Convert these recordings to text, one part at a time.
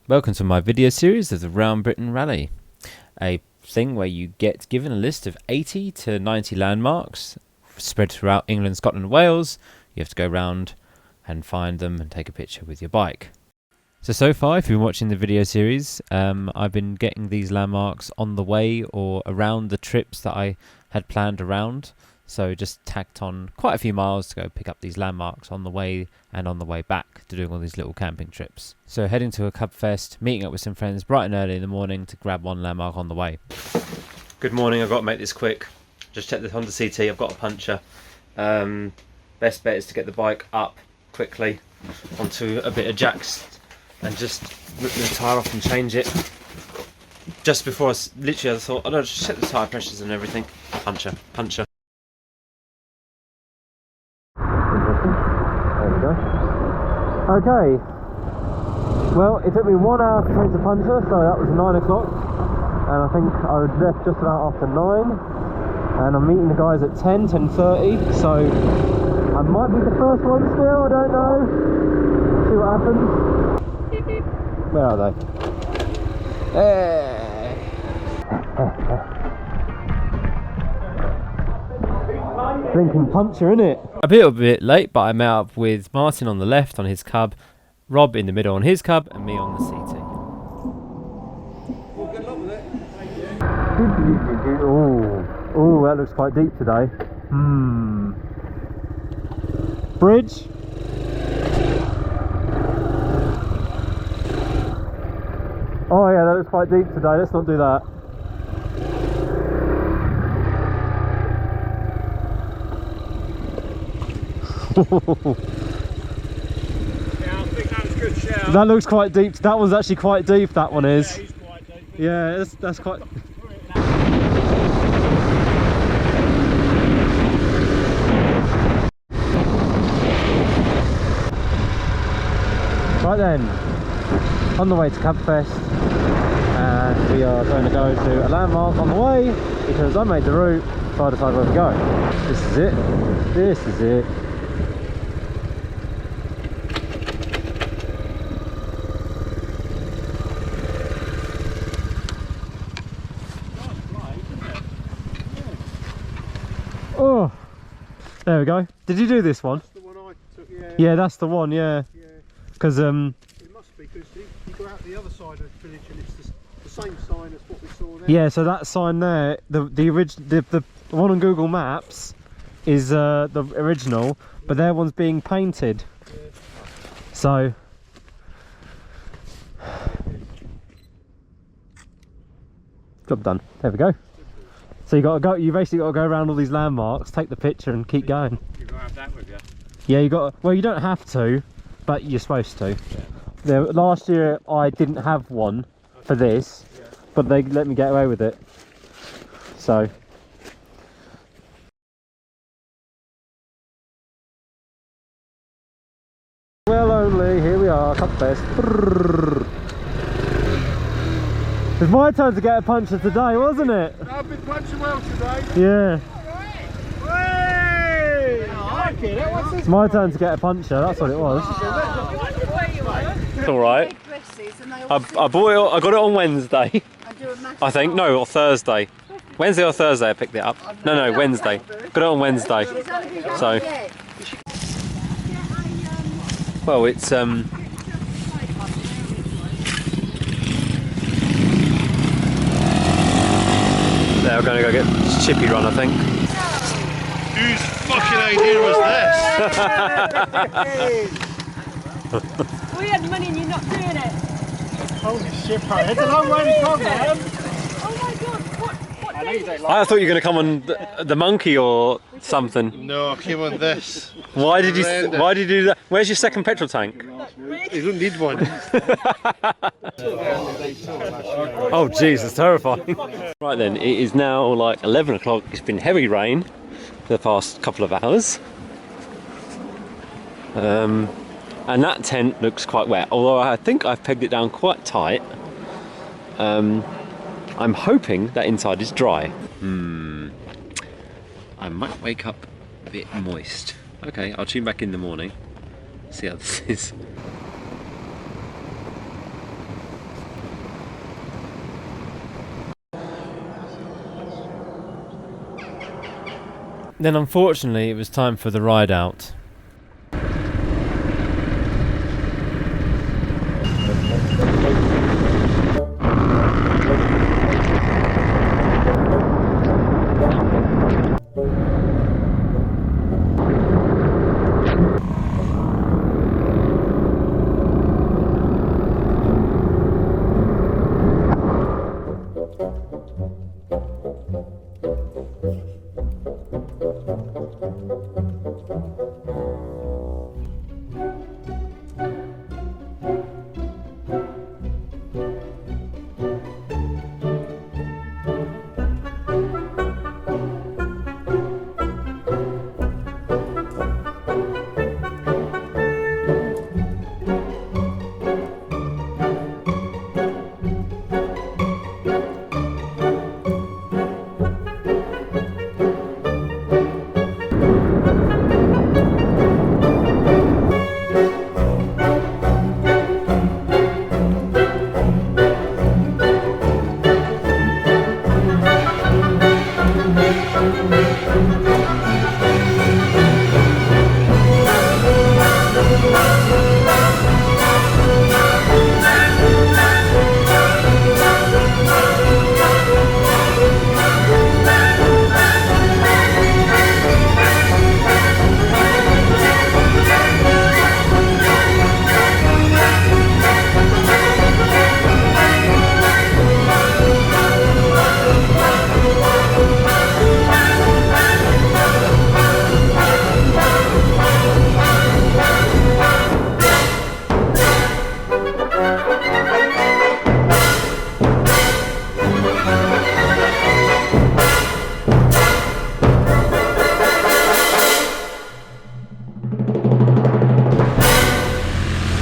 Welcome to my video series of the Round Britain Rally, a thing where you get given a list of 80 to 90 landmarks spread throughout England, Scotland and Wales. You have to go round and find them and take a picture with your bike. So far, if you've been watching the video series, I've been getting these landmarks on the way or around the trips that I had planned around. So just tacked on quite a few miles to go pick up these landmarks on the way and on the way back to doing all these little camping trips. So heading to a Cub Fest, meeting up with some friends bright and early in the morning to grab one landmark on the way. Good morning, I've got to make this quick. Just check the Honda CT, I've got a puncture. Best bet is to get the bike up quickly onto a bit of jacks and just rip the tyre off and change it. Just before I thought, oh no, just check the tyre pressures and everything. Puncture. Okay, well it took me 1 hour to change the puncture, so that was 9 o'clock, and I think I was left just about after 9, and I'm meeting the guys at 10:30, so I might be the first one still, I don't know, see what happens. Where are they? Hey. Blinking puncture, innit? A bit late, but I met up with Martin on the left on his Cub, Rob in the middle on his Cub, and me on the CT. Well, good luck with it. Thank you. Oh, that looks quite deep today. Bridge. Oh yeah, that looks quite deep today. Let's not do that. Yeah, I think that was a good shout. That looks quite deep. That one's actually quite deep, that one is. Yeah, he's quite deep. Yeah, that's quite... Right then, on the way to Cub Fest, and we are going to go to a landmark on the way, because I made the route, so I decided where to go. This is it. This is it. Oh, there we go. Did you do this one? That's the one I took, yeah. Yeah, that's the one, yeah. Because It must be, because you go out the other side of the village and it's the same sign as what we saw there. yeah, so that sign there, the one on Google Maps is the original, but their one's being painted. Yeah. So job done. There we go. So you basically got to go around all these landmarks, take the picture and keep going. You've got to have that with you. Yeah, well you don't have to, but you're supposed to. Yeah. Last year I didn't have one for this, but they let me get away with it. So well, only here we are, Cub Fest. It's my turn to get a puncture today, wasn't it? I've been punching well today. Yeah. Hey! I like it. It's my turn to get a puncture, that's what it was. It's alright. I got it on Wednesday. I think, no, or Thursday. Wednesday or Thursday I picked it up. No, Wednesday. Got it on Wednesday. So, well, it's they're going to go get Chippy run, I think. Whose fucking idea was this? We had money and you're not doing it. Holy shit, bro. It's a long way to come, man. Oh my god, what day is it? I thought you were going to come on the monkey or something. No, I came on this. Why did you do that? Where's your second petrol tank? You don't need one. Oh jeez, it's terrifying. Right then, it is now like 11 o'clock. It's been heavy rain for the past couple of hours. And that tent looks quite wet, although I think I've pegged it down quite tight. I'm hoping that inside is dry. I might wake up a bit moist. Okay, I'll tune back in the morning, see how this is. Then unfortunately it was time for the ride out.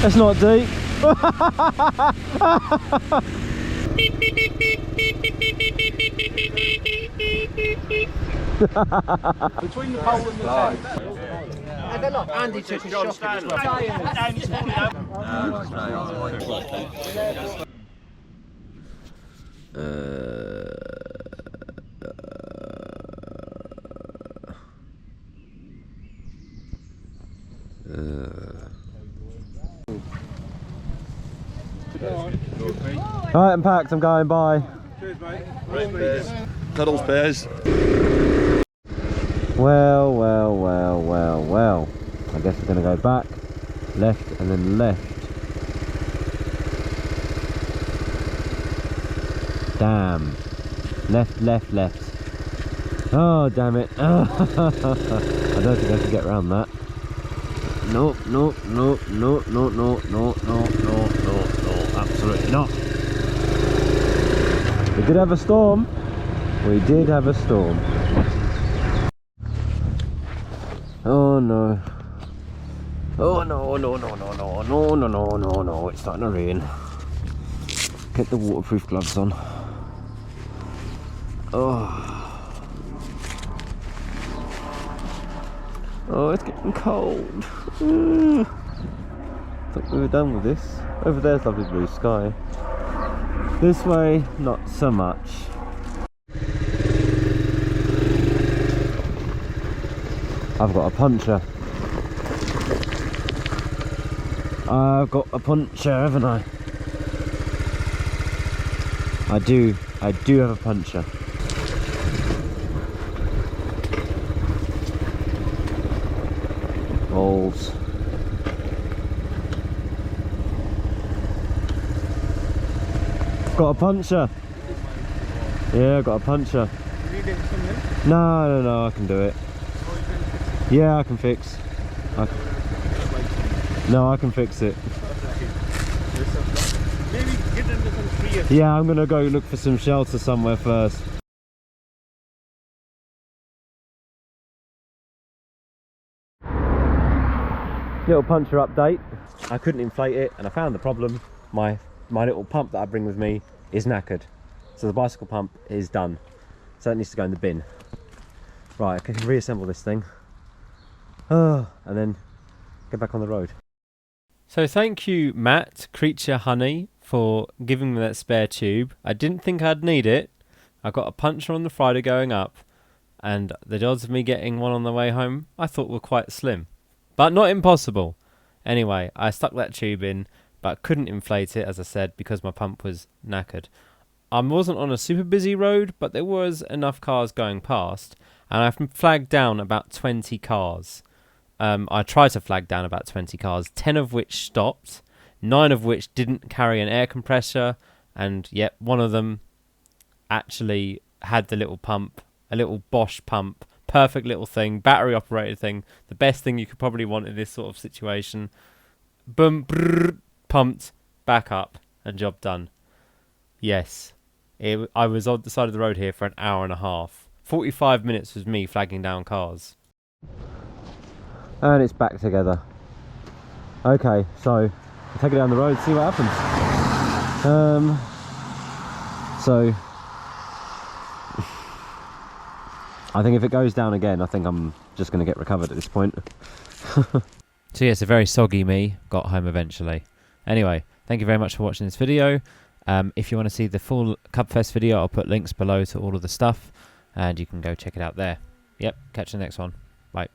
That's not deep. Between the pole and the tent. Andy took a shot at Alright, I'm packed, I'm going, bye. Cheers, mate. Cuddles bears. Well, well, well, well, well. I guess we're going to go back, left, and then left. Damn. Left, left, left. Oh, damn it. Oh. I don't think I can get around that. Nope, nope, nope, nope, nope, nope, nope, nope, nope, nope, nope, absolutely not. We did have a storm. We did have a storm. Oh no. Oh no, no, no, no, no, no, no, no, no, no, it's starting to rain. Get the waterproof gloves on. Oh. Oh, it's getting cold. I thought we were done with this. Over there's lovely blue sky. This way, not so much. I've got a puncher. I've got a puncher, haven't I? I do have a puncher. Balls. Got a puncher. Yeah, I got a puncher. Can you get something? No, I can do it. Yeah, I can fix. No, I can fix it. Maybe get under some tree. Yeah, I'm gonna go look for some shelter somewhere first. Little puncher update. I couldn't inflate it and I found the problem. My little pump that I bring with me is knackered. So the bicycle pump is done. So that needs to go in the bin. Right, I can reassemble this thing. And then get back on the road. So thank you, Matt, Creature Honey, for giving me that spare tube. I didn't think I'd need it. I got a puncher on the Friday going up, and the odds of me getting one on the way home I thought were quite slim, but not impossible. Anyway, I stuck that tube in, but couldn't inflate it, as I said, because my pump was knackered. I wasn't on a super busy road, but there was enough cars going past, and I flagged down about 20 cars. I tried to flag down about 20 cars, 10 of which stopped, 9 of which didn't carry an air compressor, and yet one of them actually had the little pump, a little Bosch pump, perfect little thing, battery operated thing, the best thing you could probably want in this sort of situation. Boom, brrr, pumped, back up, and job done. Yes, I was on the side of the road here for an hour and a half. 45 minutes was me flagging down cars. And it's back together. Okay, so I'll take it down the road, see what happens. So I think if it goes down again, I think I'm just going to get recovered at this point. So yes, a very soggy me got home eventually. Anyway, thank you very much for watching this video. If you want to see the full Cubfest video, I'll put links below to all of the stuff, and you can go check it out there. Yep, catch you in the next one. Bye.